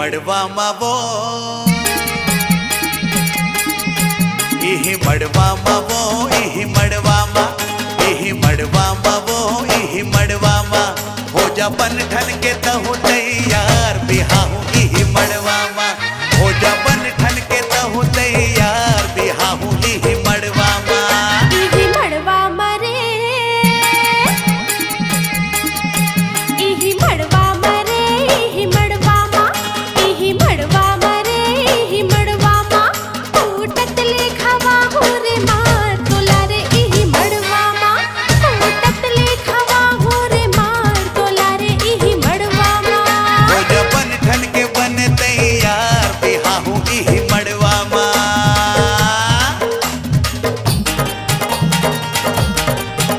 मड़वा वो इही मड़वा वो इही मड़वा वो इही मड़वा हो जा बन ठन के तहु तैया